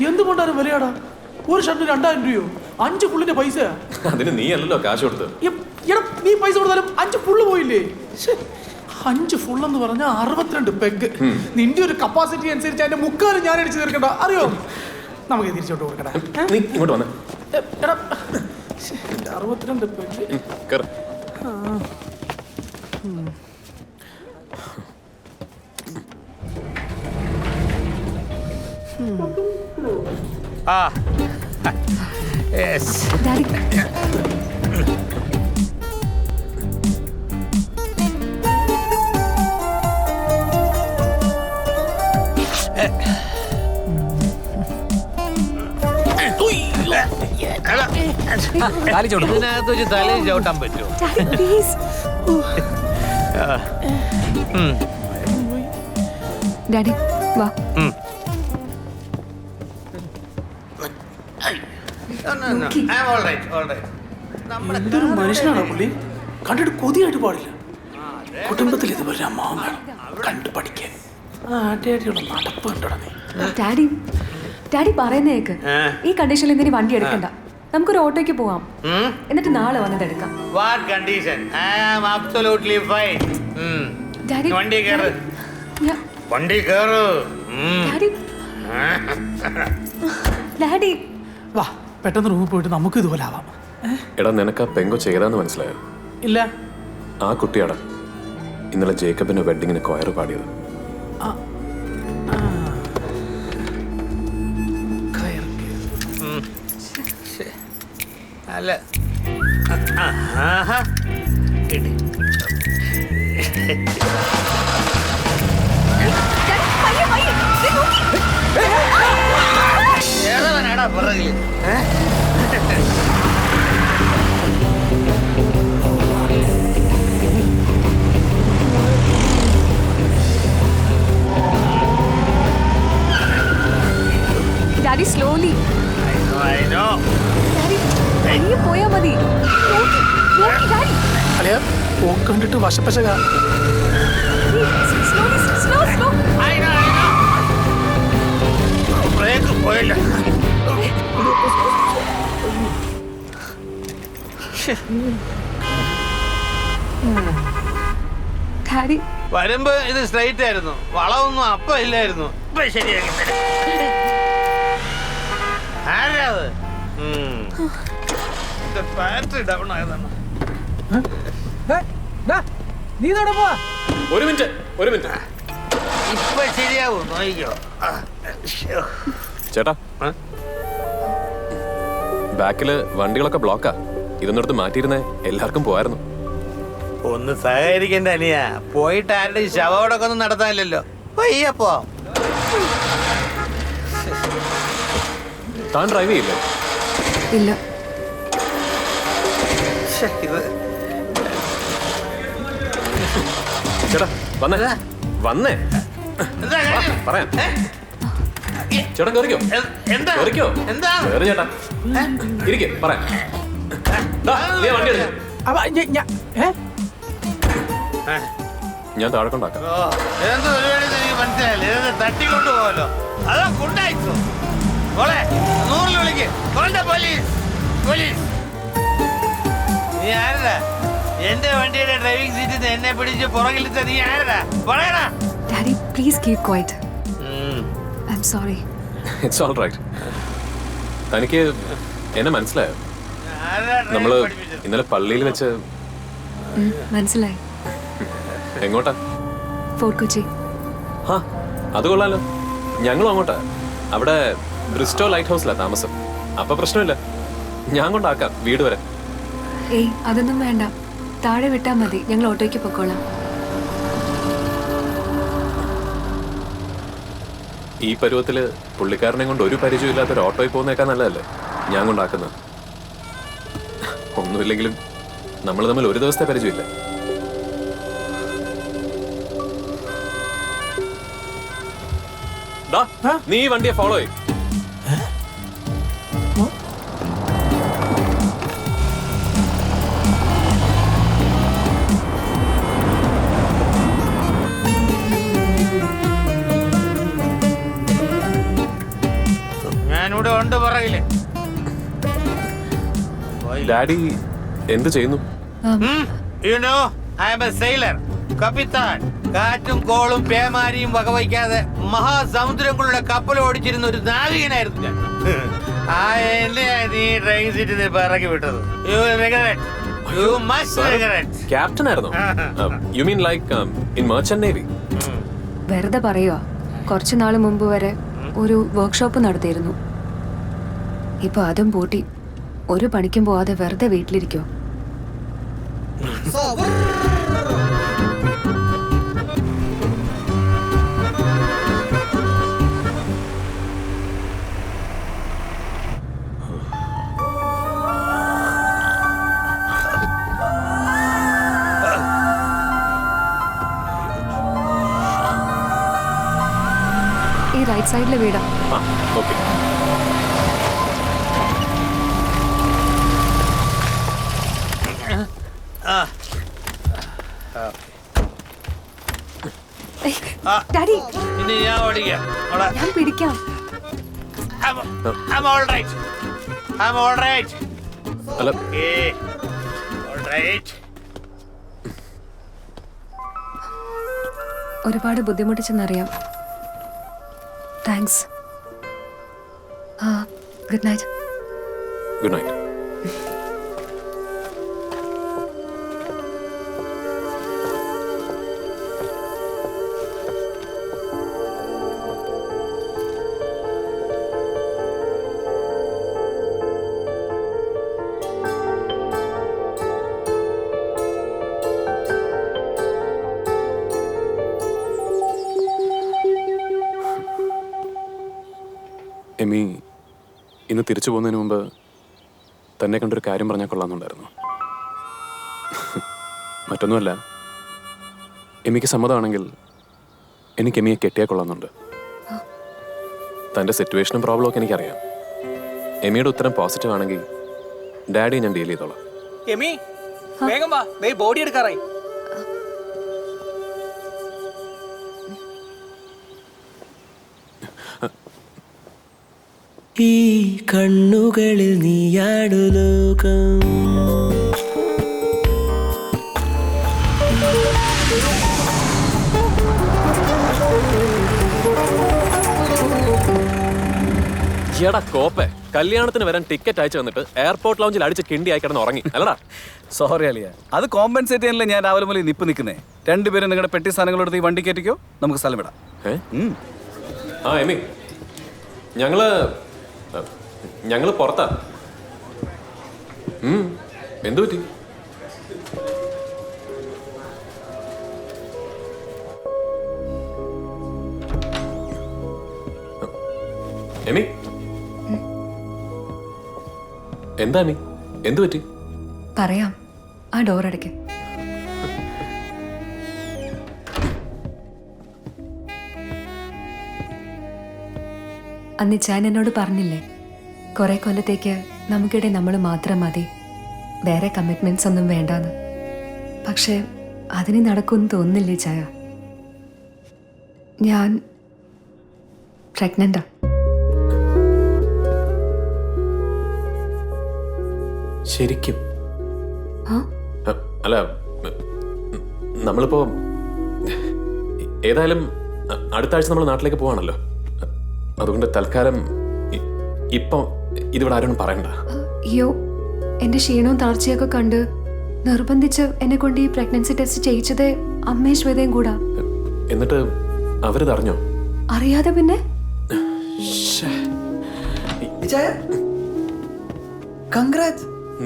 എന്തുകൊണ്ടാണ് വിലയാടാ? ഒരു ഷർട്ടിന് 2000 രൂപയോ? 5 ഫുള്ളിന്റെ പൈസ. അതിന് നീ അല്ലല്ലോ കാശ് കൊടുത്തത്. നീ പൈസ കൊടുത്താലും 5 ഫുള്ള് പോയില്ലേ? 5 ഫുൾ എന്ന് പറഞ്ഞാൽ 62 പെഗ്. നിന്റെ ഒരു കപ്പാസിറ്റി അനുസരിച്ച് അതിന്റെ മുക്കാലും ഞാൻ അടിച്ചു തീർക്കണ്ട, അറിയോ? നമുക്ക് തിരിച്ചോട്ട് കൊടുക്കടാ. നീ ഇങ്ങോട്ട് വന്നേ. 62 പെഗ്. Yes. Daddy. ഇതിനകത്ത് വെച്ച് തലയിൽ ചവിട്ടാൻ പറ്റുമോ? Daddy, please. Daddy, വാ. എന്തൊരു മനുഷ്യനാണോ പുള്ളി? കണ്ടിട്ട് കൊതിയായിട്ട് പാടില്ല. കുടുംബത്തിൽ ഇതുപോലെ അമ്മാവൻ വേണം കണ്ടു പഠിക്കാൻ. ആട്ടിയാട്ടിയുള്ള നടപ്പ് കണ്ടോടാ നീ. ഡാഡി പറയുന്നേക്ക് ഈ കണ്ടീഷനിൽ എന്തിനു വണ്ടി എടുക്കണ്ട, നമുക്കൊരു ഓട്ടോയ്ക്ക് പോവാം, എന്നിട്ട് നാളെ വന്നത് എടുക്കാം. What condition? I am absolutely fine. Daddy വണ്ടി കേറ്. വണ്ടി കേറ്. ഡാഡി ഡാഡി വാ, പെട്ടെന്ന് റൂമിൽ പോയിട്ട് നമുക്ക് ഇതുപോലെ ആവാം. എടാ, നിനക്ക് ആ പെങ്കോ ചെയ്താന്ന് മനസ്സിലായോ? ഇല്ല. ആ കുട്ടിയാടാ ഇന്നലെ ജേക്കബിന്റെ വെഡിങ്ങിന് കൊയർ പാടിയത്. അല്ല ഏതാ പുറകില്? Daddy slowly. I know. Daddy പോയാ മതി. ഡാഡി അല്ലേ കണ്ടിട്ട് വശപ്പശക. I know. ബ്രേക്ക് പോയില്ല. ഡാഡി വരുമ്പോ ഇത് സ്ട്രൈറ്റ് ആയിരുന്നു, വളവൊന്നും അപ്പ ഇല്ലായിരുന്നു. ഇപ്പൊ ശരിയാക്കി തരാം. ആരാത്? ബാറ്ററി ഡൗൺ ആയതാണ്. നീ പോവാ. ഒരു മിനിറ്റ്. ഇപ്പൊ ശരിയാവും, നോക്കിക്കോ. ചേട്ടാ, ബാക്കില് വണ്ടികളൊക്കെ ബ്ലോക്കാ. ഇതൊന്നിടത്ത് മാറ്റിയിരുന്നേ എല്ലാവർക്കും പോവായിരുന്നു. ഒന്ന് സഹകരിക്കണ്ട അനിയ, പോയിട്ട് ആരുടെ ശവോടൊക്കെ ഒന്നും നടത്താനില്ലല്ലോ. പയ്യപ്പോ താൻ ഡ്രൈവ് ചെയ്യില്ലേ? ഇല്ല. ചേട്ടാ വന്നേ പറയാം. ചേട്ടാ കേറിക്കോ. എന്താ കേറി ചേട്ടാ, ഇരിക്കേ പറയാം. നീ വണ്ടി എടുക്ക, ഞാൻ താഴെ കൊണ്ടാക്കാം. എന്ത് പരിപാടി എനിക്ക് മനസ്സിലായില്ല. ഇതൊന്ന് തട്ടിക്കൊണ്ടു പോവല്ലോ. അതോ കൊണ്ടായിക്കോ മോളെ, 100 വിളിക്ക്. പോലീസ്. നീ ആരടാ? എന്റെ വണ്ടിയുടെ ഡ്രൈവിംഗ് സീറ്റിൽ നിന്ന് എന്നെ പിടിച്ച് പുറകിലിട്ട നീ ആരടാ? പറയടാ. Daddy please keep quiet. I am sorry. It's all right. തനിക്ക് എന്നെ മനസ്സിലായോ? നമ്മള് ഇന്നലെ പള്ളിയിൽ വെച്ച്. മനസ്സിലായി. എങ്ങോട്ടാ? ഫോർട്ട് കൊച്ചി. അത് കൊള്ളാലോ. ഞങ്ങളും അങ്ങോട്ടാ. അവിടെ ബ്രിസ്റ്റോ ലൈറ്റ് ഹൗസിലാ താമസം. അപ്പൊ പ്രശ്നമില്ല, ഞാൻ കൊണ്ടാക്കാം വീട് വരെ. ഏയ് അതൊന്നും വേണ്ട, താഴെ വിട്ടാ മതി, ഞങ്ങൾ ഓട്ടോയ്ക്ക് പൊക്കോളാം. ഈ പരുവത്തില് പുള്ളിക്കാരനെ കൊണ്ട് ഒരു പരിചയം ഇല്ലാത്തൊരു ഓട്ടോയിൽ പോകുന്നേക്കാൾ നല്ലതല്ലേ ഞാൻ കൊണ്ടാക്കുന്നത്. ഒന്നുമില്ലെങ്കിലും നമ്മൾ തമ്മിൽ ഒരു ദിവസത്തെ പരിചയമില്ല. നീ ഈ വണ്ടിയെ ഫോളോ ചെയ്യും. പുറകില്. ഡാഡി എന്ത് ചെയ്യുന്നു? You know, I am a sailor. കപ്പിത്താൻ. കാറ്റും കോളും പേമാരിയും വകവയ്ക്കാതെ മഹാസമുദ്രങ്ങളുടെ കപ്പൽ ഓടിച്ചിരുന്ന ഒരു നാവികനായിരുന്നു ഞാൻ. എന്നെയാ നീ ട്രെയിൻ സീറ്റിൽ നിന്ന് ഇറക്കി വിട്ടത്. You will regret. You must regret. Captain ആയിരുന്നോ? You mean like in merchant navy? വെറുതെ പറയുക. കുറച്ച് നാൾ മുമ്പ് വരെ ഒരു വർക്ക്ഷോപ്പ് നടത്തിയിരുന്നു. ഇപ്പൊ അതും പൂട്ടി. ഒരു പണിക്കും പോവാതെ വെറുതെ വീട്ടിലിരിക്കോ? ഈ റൈറ്റ് സൈഡിലെ വീടാ. ഓക്കെ. ഡാഡി, ഇനി ഞാൻ ഓടിക്കാം. ഞാൻ പിടിക്കാം. I'm all right. I'm all right. അല്ല, Okay. All right. ഒരുപാട് ബുദ്ധിമുട്ടിച്ചെന്നറിയാം. Thanks. Good night. Good night. Amy ഇന്ന് തിരിച്ചു പോകുന്നതിന് മുമ്പ് തന്നെ കണ്ടൊരു കാര്യം പറഞ്ഞാൽ കൊള്ളാമെന്നുണ്ടായിരുന്നു. മറ്റൊന്നുമല്ല, എമിക്ക് സമ്മതമാണെങ്കിൽ എനിക്ക് എമിയെ കെട്ടിയാൽ കൊള്ളാമെന്നുണ്ട്. തൻ്റെ സിറ്റുവേഷനും പ്രോബ്ലം ഒക്കെ എനിക്കറിയാം. എമിയുടെ ഉത്തരം പോസിറ്റീവ് ആണെങ്കിൽ ഡാഡിയെ ഞാൻ ഡീൽ ചെയ്തോളാം. എമി വേഗം വാ, ദേ ബോഡി എടുക്കാറായി. ഈ കണ്ണുകളിൽ നീയാടു ലോകം. എടാ കോപ്പേ, കല്യാണത്തിന് വരാൻ ടിക്കറ്റ് അയച്ചു തന്നിട്ട് എയർപോർട്ട് ലോഞ്ചിൽ അടിച്ച് കിണ്ടി ആയി കിടന്ന് ഉറങ്ങി അല്ലടാ? സോറി അളിയ, അത് കോമ്പൻസേറ്റ് ചെയ്യാനല്ലേ ഞാൻ രാവിലെ മുതൽ നിൽക്കുന്നേ. രണ്ടുപേരും നിങ്ങളുടെ പെട്ടി സാധനങ്ങളെടുത്ത് ഈ വണ്ടി കയറ്റിക്കോ, നമുക്ക് സ്ഥലം വിടാം. ആ എമി, ഞങ്ങള് പുറത്താ. എന്തു പറ്റി? എമി, എന്താ എമി, എന്തു പറ്റി? പറയാം. ആ ഡോർ അടയ്ക്ക്. അന്ന് ഞാൻ എന്നോട് പറഞ്ഞില്ലേ, കുറെ കൊല്ലത്തേക്ക് നമുക്കിടെ നമ്മൾ മാത്രം മതി, വേറെ കമ്മിറ്റ്മെന്റ്സ് ഒന്നും വേണ്ടാന്ന്. പക്ഷെ അതിന് നടക്കുമെന്ന് തോന്നുന്നില്ലേ ചായ? ഞാൻ പ്രഗ്നന്റാ. ശരിക്കും? അല്ല, നമ്മളിപ്പോ ഏതായാലും അടുത്ത ആഴ്ച നമ്മൾ നാട്ടിലേക്ക് പോവാണല്ലോ. അതുകൊണ്ട് തൽക്കാലം ഇപ്പം ഇതിവിടെ ആരോടും പറയണ്ട. അയ്യോ, എന്റെ ക്ഷീണവും തളർച്ചയൊക്കെ കണ്ട് നിർബന്ധിച്ച് എന്നെ കൊണ്ട് ഈ പ്രഗ്നൻസി ടെസ്റ്റ് ചെയ്യിച്ചതേ അമ്മയും ശ്വേതയും കൂടാ. എന്നിട്ട് അവരിതറിഞ്ഞോ? അറിയാതെ പിന്നെ?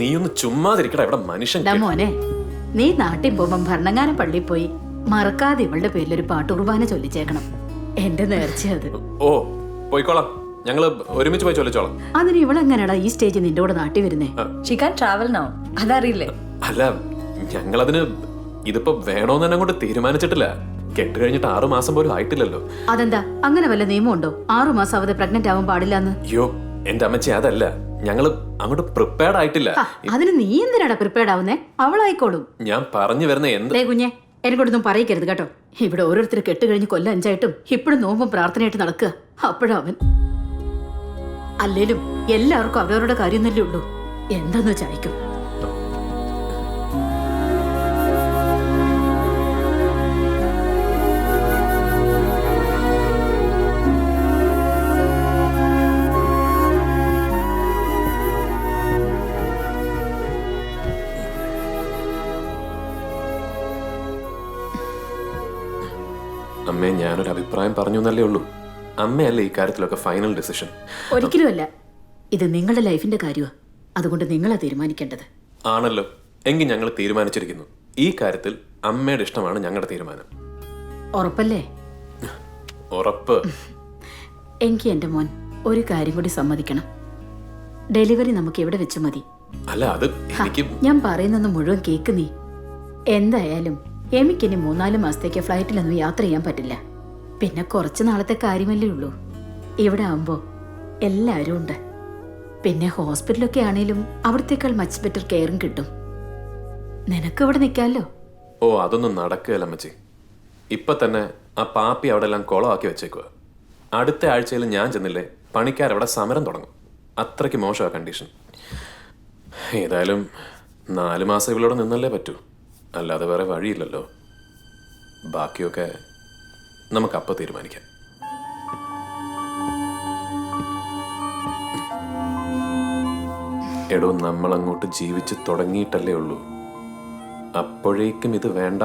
നീയൊന്ന് ചുമ്മാതിരിക്കടാ, ഇവിടെ മനുഷ്യൻ. മോനെ, നീ നാട്ടിൽ പോകുമ്പം ഭരണങ്ങാനം പള്ളിയിൽ പോയി മറക്കാതെ ഇവളുടെ പേരിലൊരു പാട്ടുകുർബാന ചൊല്ലിച്ചേക്കണം. എന്റെ നേർച്ച അത്. ഓ, പോയിക്കോളാം, ഞങ്ങള് ഒരുമിച്ച് പോയി ചൊല്ലിച്ചോളാം. അതിന് ഇവളെങ്ങനെയാടാ ഈ സ്റ്റേജിൽ നിന്റെ കൂടെ നാട്ടിൽ വരുന്നേ? ഷീ കാൻ ട്രാവൽ നൗ, അതറിയില്ലേ? അല്ല, ഞങ്ങളതിന് ഇതിപ്പോ വേണോന്ന് തന്നെ അങ്ങോട്ട് തീരുമാനിച്ചിട്ടില്ല. കെട്ട് കഴിഞ്ഞിട്ട് 6 മാസം പോലും ആയിട്ടില്ലല്ലോ. അതെന്താ, അങ്ങനെ വല്ല നിയമമുണ്ടോ 6 മാസം അവരെ പ്രഗ്നന്റ് ആവാൻ പാടില്ലെന്ന്? അയ്യോ എന്റെ അമ്മച്ചി, അതല്ല, ഞങ്ങള് അങ്ങോട്ട് പ്രിപ്പയർഡ് ആയിട്ടില്ല. അതിന് നീ എന്തിനാടാ പ്രിപ്പയർഡ് ആവുന്നേ? അവളായിക്കോളും. ഞാൻ പറഞ്ഞു വരുന്ന എന്ത് കുഞ്ഞെ, എന്നെക്കൊണ്ടൊന്നും പറയിക്കരുത് കേട്ടോ. ഇവിടെ ഓരോരുത്തർ കെട്ട് കഴിഞ്ഞ് കൊല്ലം 5 ആയിട്ടും ഇപ്പോഴും നോമ്പും പ്രാർത്ഥനയായിട്ട് നടക്കുക. അപ്പോഴവൻ അല്ലേലും എല്ലാവർക്കും അവരവരുടെ കാര്യം തന്നെ ഉള്ളൂ. എന്താന്ന് ചായക്കും. അമ്മേ, ഞാനൊരു അഭിപ്രായം പറഞ്ഞു എന്നല്ലേ ഉള്ളൂ. അമ്മയല്ലേ ഈ കാര്യത്തിലൊക്കെ ഫൈനൽ ഡിസിഷൻ. ഒരിക്കലുമല്ല. ഇത് നിങ്ങളുടെ ലൈഫിന്റെ കാര്യമാണ്. അതുകൊണ്ട് നിങ്ങളാ തീരുമാനിക്കേണ്ടത്. ആണല്ലോ. എങ്കിൽ ഞങ്ങൾ തീരുമാനിച്ചിരിക്കുന്നു. ഈ കാര്യത്തിൽ അമ്മയുടെ ഇഷ്ടമാണ് ഞങ്ങളുടെ തീരുമാനം. ഉറപ്പല്ലേ? ഉറപ്പ്. എനിക്ക് എന്റെ മോൻ ഒരു കാര്യം കൂടി സമ്മതിക്കണം. ഡെലിവറി നമുക്ക് എവിടെ വെച്ച് മതി. അല്ല, അത് എനിക്ക് ഞാൻ പറയുന്നൊന്ന് മുഴുവൻ കേക്ക് നീ. എന്തായാലും എനിക്കിനി 3-4 മാസത്തേക്ക് ഫ്ലൈറ്റിലൊന്നും യാത്ര ചെയ്യാൻ പറ്റില്ല. പിന്നെ കുറച്ച് നാളത്തെ കാര്യമല്ലേ ഉള്ളൂ. ഇവിടെ ആവുമ്പോ എല്ലാവരും ഉണ്ട്. പിന്നെ ഹോസ്പിറ്റലൊക്കെ ആണേലും അവിടത്തേക്കാൾ മച്ച് ബെറ്റർ കെയറും കിട്ടും. നിനക്ക് ഇവിടെ നിൽക്കാമല്ലോ. ഓ, അതൊന്നും നടക്കുകയല്ല അമ്മച്ചി. ഇപ്പൊ തന്നെ ആ പാപ്പി അവിടെ എല്ലാം കുളമാക്കി വെച്ചേക്കുക. അടുത്ത ആഴ്ചയിൽ ഞാൻ ചെന്നില്ലേ, പണിക്കാരവിടെ സമരം തുടങ്ങും. അത്രയ്ക്ക് മോശമാണ് കണ്ടീഷൻ. ഏതായാലും 4 മാസം ഇവളോട് നിന്നല്ലേ പറ്റൂ. അല്ലാതെ വേറെ വഴിയില്ലല്ലോ. ബാക്കിയൊക്കെ നമുക്കപ്പോൾ തീരുമാനിക്കാം. എടോ, നമ്മളങ്ങോട്ട് ജീവിച്ച് തുടങ്ങിയിട്ടല്ലേ ഉള്ളൂ. അപ്പോഴേക്കും ഇത് വേണ്ട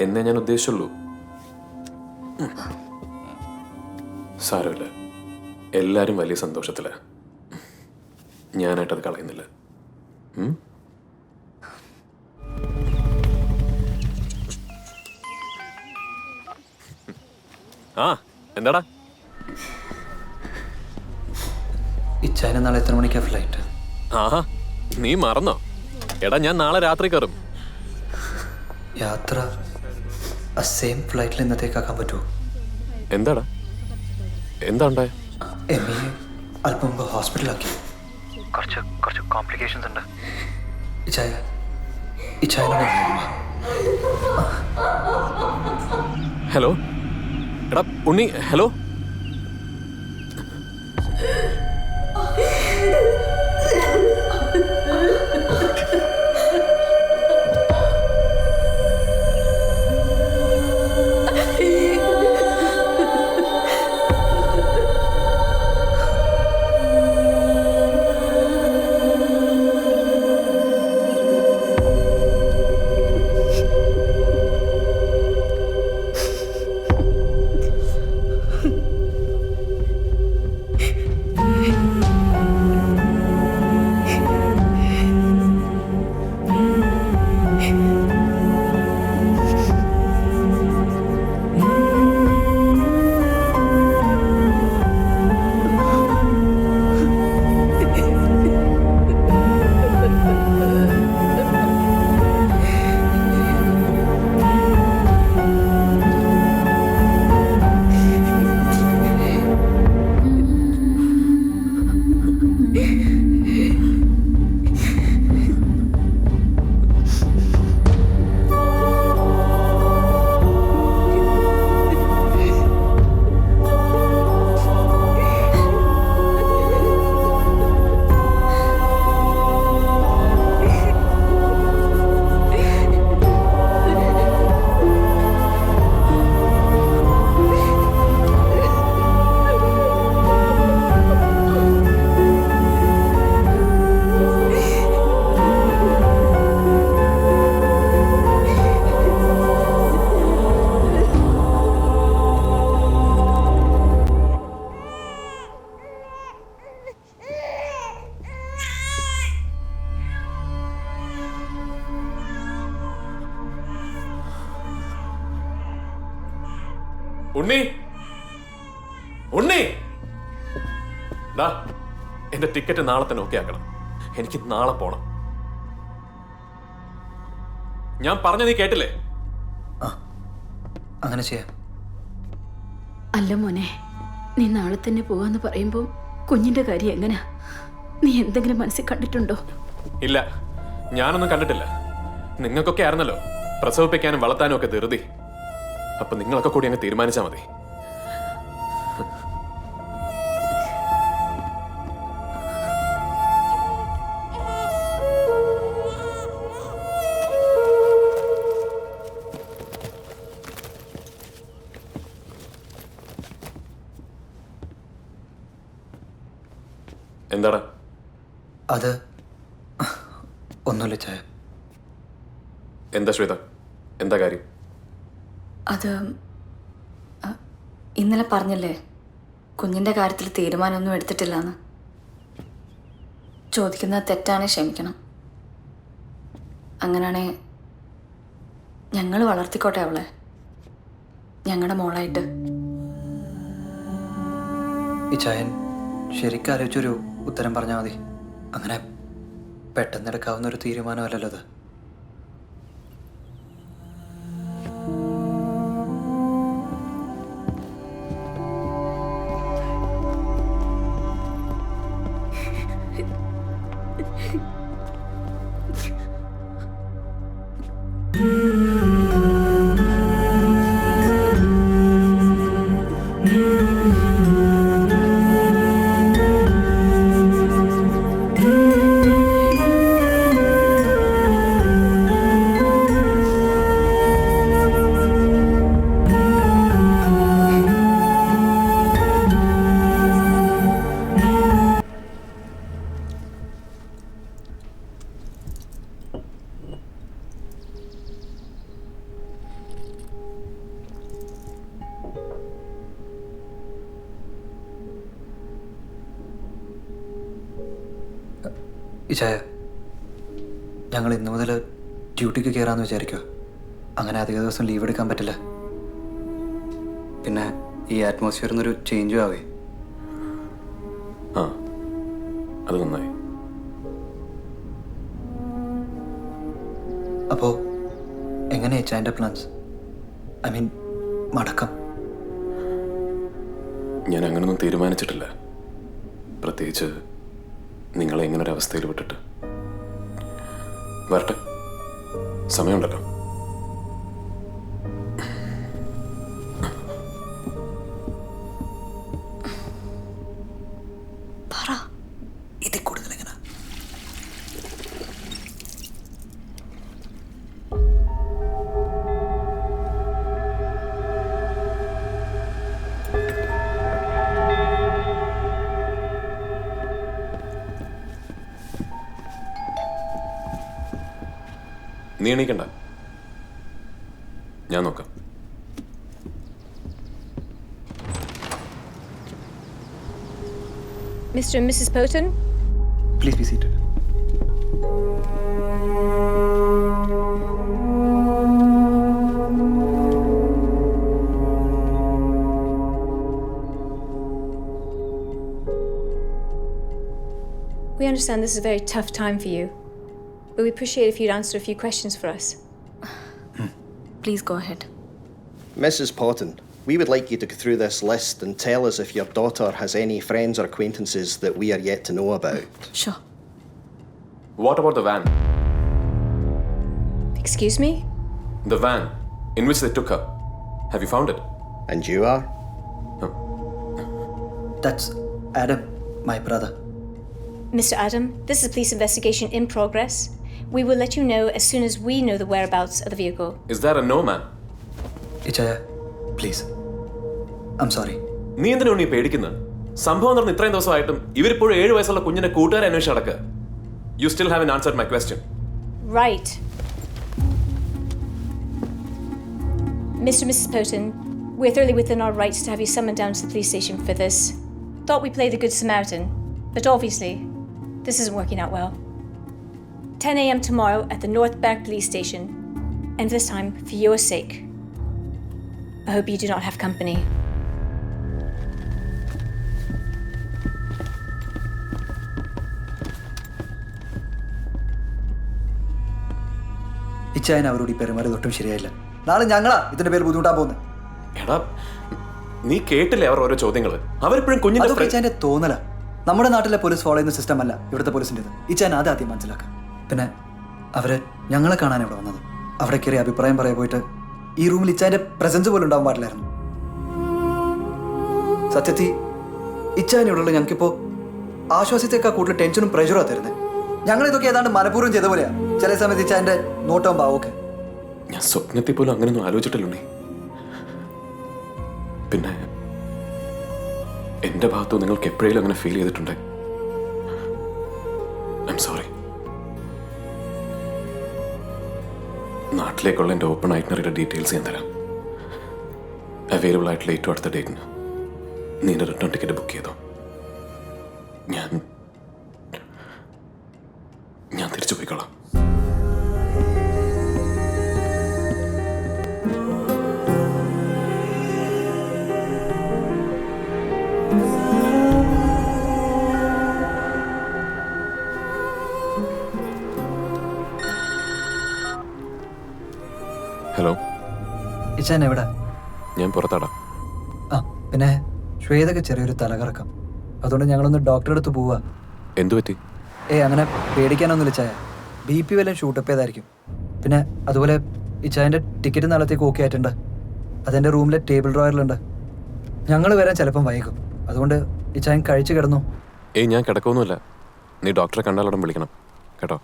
എന്നേ ഞാൻ ഉദ്ദേശിച്ചുള്ളൂ. സാരമില്ല, എല്ലാവരും വലിയ സന്തോഷത്തിലാണ്. ഞാനായിട്ടത് കളയുന്നില്ല. ആ, എന്താടാ? ഇച്ചായന് നാളെ എത്ര മണിക്കാ ഫ്ലൈറ്റ്? ആഹാ, നീ മറന്നോ? എടാ, ഞാൻ നാളെ രാത്രി കയറും. യാത്ര ആ സെയിം ഫ്ലൈറ്റിൽ ഇന്നത്തേക്കാക്കാൻ പറ്റുമോ? എന്താടാ? എന്താ ഉണ്ടായ? എമ്മയെ അല്പം മുമ്പ് ഹോസ്പിറ്റലാക്കി. കുറച്ച് കോംപ്ലിക്കേഷൻസ് ഉണ്ട്. ഇച്ചായനോട് ഹലോ എടാ ഉണ്ണി, ഹലോ. ഉണ്ണി, ഉണ്ണി, ഡാ, എന്റെ ടിക്കറ്റ് നാളെ തന്നെ ഓക്കെ ആക്കണം. എനിക്ക് നാളെ പോണം. ഞാൻ പറഞ്ഞ നീ കേട്ടില്ലേ? അങ്ങനെ ചെയ്യാം. അല്ല മോനെ, നീ നാളെ തന്നെ പോവാന്ന് പറയുമ്പോ കുഞ്ഞിന്റെ കാര്യം എങ്ങനാ? നീ എന്തെങ്കിലും മനസ്സിൽ കണ്ടിട്ടുണ്ടോ? ഇല്ല, ഞാനൊന്നും കണ്ടിട്ടില്ല. നിങ്ങൾക്കൊക്കെ ആയിരുന്നല്ലോ പ്രസവിപ്പിക്കാനും വളർത്താനും ഒക്കെ ധൃതി. അപ്പൊ നിങ്ങളൊക്കെ കൂടി അങ്ങ് തീരുമാനിച്ചാൽ മതി. എന്താടാ? അത് ഒന്നുമില്ല ചായ. എന്താ ശ്വേത, എന്താ കാര്യം? അത് ഇന്നലെ പറഞ്ഞില്ലേ കുഞ്ഞിൻ്റെ കാര്യത്തിൽ തീരുമാനമൊന്നും എടുത്തിട്ടില്ലെന്ന്. ചോദിക്കുന്നത് തെറ്റാണെ ക്ഷമിക്കണം. അങ്ങനെയാണെ ഞങ്ങൾ വളർത്തിക്കോട്ടെ അവളെ, ഞങ്ങളുടെ മോളായിട്ട്. ഈ ചായൻ ശരിക്കും ആലോചിച്ചൊരു ഉത്തരം പറഞ്ഞാൽ മതി. അങ്ങനെ പെട്ടെന്നെടുക്കാവുന്ന ഒരു തീരുമാനമല്ലല്ലോ അത്. ഇച്ചായ, ഞങ്ങൾ ഇന്നു മുതൽ ഡ്യൂട്ടിക്ക് കയറാമെന്ന് വിചാരിക്കുക. അങ്ങനെ അധിക ദിവസം ലീവ് എടുക്കാൻ പറ്റില്ല. പിന്നെ ഈ അറ്റ്മോസ്ഫിയറിൽ നിന്നൊരു ചേഞ്ചും ആവേ. ആ, അത് നന്നായി. അപ്പോൾ എങ്ങനെയാ ഇച്ചായൻ്റെ പ്ലാൻസ്? ഐ മീൻ മടക്കം. ഞാൻ അങ്ങനൊന്നും തീരുമാനിച്ചിട്ടില്ല, പ്രത്യേകിച്ച് നിങ്ങളെ ഇങ്ങനൊരവസ്ഥയിൽ വിട്ടിട്ട്. വരട്ടെ, സമയമുണ്ടല്ലോ. ഇതിൽ കൂടുതൽ എങ്ങനെ? നീ എണീക്കണ്ട, ഞാൻ നോക്കാം. Mr. and Mrs. Poten? Please be seated. We understand this is a very tough time for you, but we appreciate if you'd answer a few questions for us. Please go ahead. Mrs. Potten, we would like you to go through this list and tell us if your daughter has any friends or acquaintances that we are yet to know about. Sure. What about the van? Excuse me? The van in which they took her. Have you found it? And you are? That's Adam, my brother. Mr. Adam, this is a police investigation in progress. We will let you know as soon as we know the whereabouts of the vehicle. Is that a no, man? ഇച്ചായ, please, I'm sorry. നീ എന്തിനാ നീ പേടിക്കുന്നത്? സംഭവം നടന്ന് ഇത്രയും ദിവസമായിട്ടും ഇവരിപ്പോഴും 7 വയസ്സുള്ള കുഞ്ഞിന്റെ കൂട്ടുകാരെ അന്വേഷിച്ച് നടക്കുക. You still haven't answered my question. Right. Mr. and Mrs. Poten, we're thoroughly within our rights to have you summoned down to the police station for this. Thought we played the Good Samaritan, but obviously, this isn't working out well. 10 a.m. tomorrow at the North Bank Police Station, and this time for your sake. I hope you do not have company. ഇച്ചായൻ അവരോട് ഈ പെരുമാറിയത് ഒട്ടും ശരിയായില്ല. നാളെ ഞങ്ങളാ ഇതിന്റെ പേര് ബുദ്ധിമുട്ടാൻ പോകുന്നത്. എടാ, നീ കേട്ടില്ലേ അവർ ഓരോ ചോദ്യങ്ങള്? അവരിപ്പോഴും കുഞ്ഞിന്റെ അതൊക്കെ ഇച്ചായന്റെ തോന്നല. നമ്മുടെ നാട്ടിലെ പോലീസ് ഫോളോ ചെയ്യുന്ന സിസ്റ്റം അല്ല ഇവിടുത്തെ പോലീസിൻ്റെത്. ഇച്ചായൻ ആദ്യം മനസ്സിലാക്കാം. പിന്നെ അവര് ഞങ്ങളെ കാണാൻ ഇവിടെ വന്നത്. അവിടെ കയറി അഭിപ്രായം പറയാൻ പോയിട്ട് ഈ റൂമിൽ ഇച്ചായന്റെ പ്രസൻസ് പോലും ഉണ്ടാവാൻ പാടില്ലായിരുന്നു. സത്യത്തിൽ ഇച്ചായൻ ഇവിടെയുള്ള ഞങ്ങൾക്കിപ്പോ ആശ്വാസത്തേക്കാൾ കൂടുതൽ ടെൻഷനും പ്രഷറുമാണ് തരുന്നത്. ഞങ്ങൾ ഇതൊക്കെ ഏതാണ്ട് മനഃപൂർവ്വം ചെയ്ത പോലെയാ ചില സമയത്ത് ഇച്ചായന്റെ നോട്ടവും ഭാവമൊക്കെ. ഞാൻ സ്വപ്നത്തിൽ പോലും അങ്ങനെയൊന്നും ആലോചിച്ചിട്ടില്ലേ. പിന്നെ എന്റെ ഭാഗത്ത് നിങ്ങൾക്ക് എപ്പോഴേലും അങ്ങനെ ഫീൽ ചെയ്തിട്ടുണ്ടേ? I'm sorry. നാട്ടിലേക്കുള്ള എൻ്റെ ഓപ്പൺ ഐറ്റിനറിയുടെ ഡീറ്റെയിൽസ് ഞാൻ തരാം. അവൈലബിൾ ആയിട്ടുള്ള ഏറ്റവും അടുത്ത ഡേറ്റിന് നീ എൻ്റെ റിട്ടേൺ ടിക്കറ്റ് ബുക്ക് ചെയ്തോ. ഞാൻ തിരിച്ചു പോയിക്കോളാം. ഹലോ, ഇച്ചാൻ എവിടെ? ഞാൻ പുറത്താടാ. ആ പിന്നെ ശ്വേതക്ക് ചെറിയൊരു തലകറക്കം, അതുകൊണ്ട് ഞങ്ങളൊന്ന് ഡോക്ടറെ അടുത്ത് പോവാ. എന്തു പറ്റി? അങ്ങനെ പേടിക്കാനൊന്നുമില്ല ചായ. BP വല്ലതും ഷൂട്ടപ്പ് ചെയ്തായിരിക്കും. പിന്നെ അതുപോലെ ഈ ചായൻ്റെ ടിക്കറ്റ് നാളത്തേക്ക് ഓക്കെ ആയിട്ടുണ്ട്. അതെൻ്റെ റൂമിലെ ടേബിൾ ഡ്രോയറിലുണ്ട്. ഞങ്ങൾ വരാൻ ചിലപ്പം വൈകും, അതുകൊണ്ട് ഈ ചായ കഴിച്ച് കിടന്നു. ഞാൻ കിടക്കൊന്നുമില്ല. നീ ഡോക്ടറെ കണ്ടാലോടം വിളിക്കണം കേട്ടോ.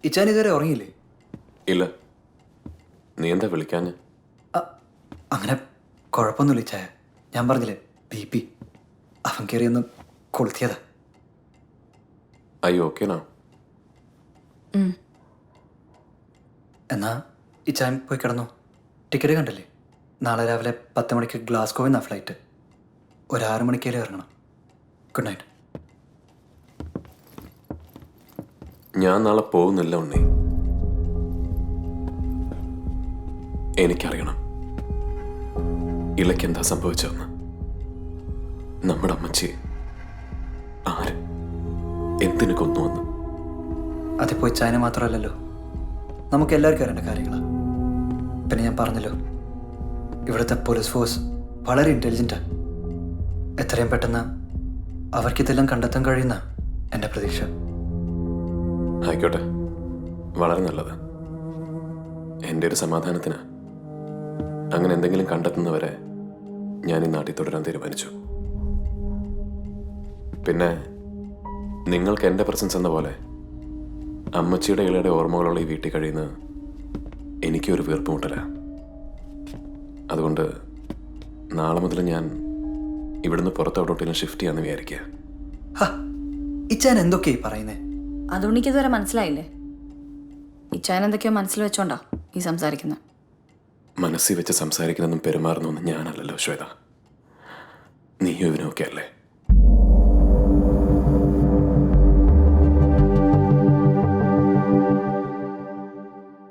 ഇച്ചാൻ ഇതുവരെ ഉറങ്ങിയില്ലേ? ഇല്ല. നീ എന്താ വിളിക്കാഞ്ഞ്? അങ്ങനെ കുഴപ്പമൊന്നുമില്ല ഇച്ചായ. ഞാൻ പറഞ്ഞില്ലേ BP അവൻ കയറിയൊന്ന് കൊളുത്തിയതാ. അയ്യോ ഓക്കേനാ? എന്നാ ഇച്ചാൻ പോയി കിടന്നു. ടിക്കറ്റ് കണ്ടല്ലേ? നാളെ രാവിലെ 10 മണിക്ക് ഗ്ലാസ്ഗോയിൽ നിന്നാണ് ഫ്ലൈറ്റ്. ഒരു 6 മണിക്കേലും ഇറങ്ങണം. Good night. ഞാൻ നാളെ പോകുന്നില്ല ഉണ്ണി. എനിക്കറിയണം ഇലയ്ക്ക് എന്താ സംഭവിച്ചതെന്ന്. നമ്മുടെ അമ്മച്ചി ആര് എന്തിനു കൊന്നുവെന്ന്. അതിപ്പോ ചൈന മാത്രമല്ലല്ലോ, നമുക്ക് എല്ലാവർക്കും അറിയേണ്ട കാര്യങ്ങളാണ്. പിന്നെ ഞാൻ പറഞ്ഞല്ലോ, ഇവിടുത്തെ പോലീസ് ഫോഴ്സ് വളരെ ഇൻ്റലിജൻറ്റാണ്. എത്രയും പെട്ടെന്ന് അവർക്കിതെല്ലാം കണ്ടെത്താൻ കഴിയുന്ന എൻ്റെ പ്രതീക്ഷ. ആയിക്കോട്ടെ, വളരെ നല്ലത്. എൻ്റെ ഒരു സമാധാനത്തിന് അങ്ങനെ എന്തെങ്കിലും കണ്ടെത്തുന്നവരെ ഞാൻ ഈ നാട്ടിൽ തുടരാൻ തീരുമാനിച്ചു. പിന്നെ നിങ്ങൾക്ക് എൻ്റെ പ്രസൻസ് എന്ന പോലെ അമ്മച്ചിയുടെ ഇളയുടെ ഓർമ്മകളുള്ള ഈ വീട്ടിൽ കഴിയുന്ന എനിക്കൊരു വീർപ്പുമുട്ടല. അതുകൊണ്ട് നാളെ മുതൽ ഞാൻ ഇവിടുന്ന് പുറത്തോട്ടോട്ടിലും ഷിഫ്റ്റ് ചെയ്യാമെന്ന് വിചാരിക്കുക. ഇച്ചാൻ എന്തൊക്കെയായി പറയുന്നേ? അതുകൊണ്ട് എനിക്കിതുവരെ മനസ്സിലായില്ലേ? ഇച്ചാൻ എന്തൊക്കെയോ മനസ്സിൽ വെച്ചോണ്ടാ ഈ സംസാരിക്കുന്നത്. മനസ്സിൽ വെച്ച് സംസാരിക്കുന്നതും പെരുമാറുന്നൊന്നും ഞാനല്ലല്ലോ ശ്വേത, നീയും ഇവനൊക്കെ അല്ലേ.